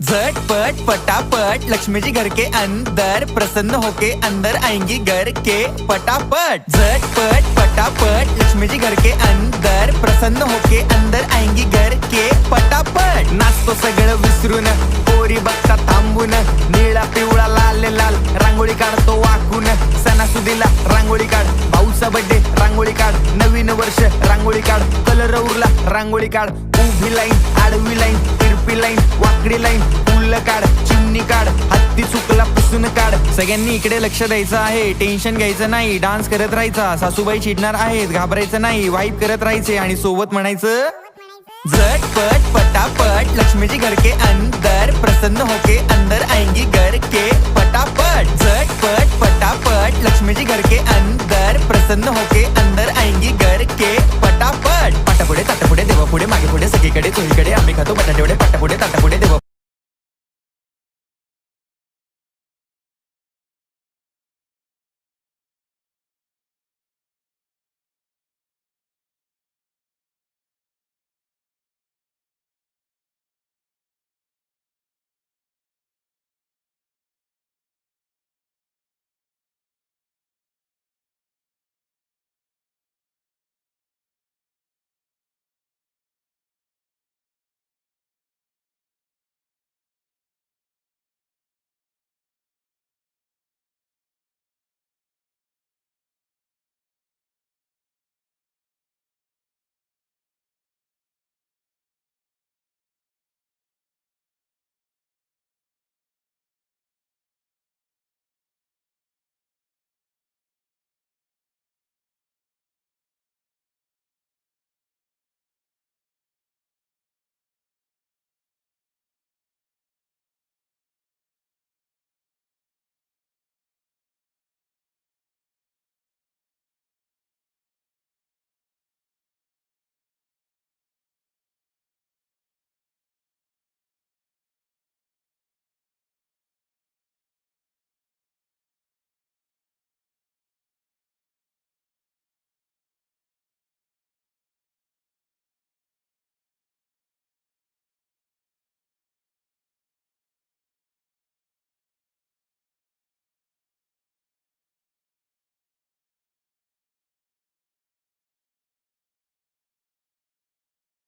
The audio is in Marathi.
झटपट पटापट लक्ष्मी जी घर के अंदर प्रसन्न होके अंदर आएंगी घर के पटापट। झटपट पटापट लक्ष्मी जी घर के अंदर प्रसन्न होके अंदर आएंगी घर के पटापट। नाचतो सगळं विसरून पोरी बघता थांबून निळा पिवळा लाल लाल रांगोळी काढतो वाकून। सणासुदीला रांगोळी काढ, भाऊचा बर्थडे रांगोळी काढ, नवीन वर्ष रांगोळी काढ, कलर उरला रांगोळी काढ, उभी लाईन आडवी लाईन तिरपी लाईन वाकडी लाईन फुल काढ, चिमणी काढ, हत्ती चुकला पुसून काढ। सगळ्यांनी इकडे लक्ष द्यायचं आहे, टेन्शन घ्यायचं नाही, डान्स करत राहायचा। सासूबाई चिडणार आहेत, घाबरायचं नाही, वाईप करत राहायचे आणि सोबत म्हणायचं झटपट पटापट लक्ष्मी जी घर के अंदर प्रसन्न होके अंदर आएंगी घर के पटापट। झटपट पटापट लक्ष्मी जी घर के अंदर प्रसन्न होके अंदर आएंगी घर के पटापट। पाटापुढे ताटापुढे देवापुढे मागे पुढे सगळीकडे चोहीकडे आम्ही खातो बटाटेवडे पाटापुढे ताटापुढे देवा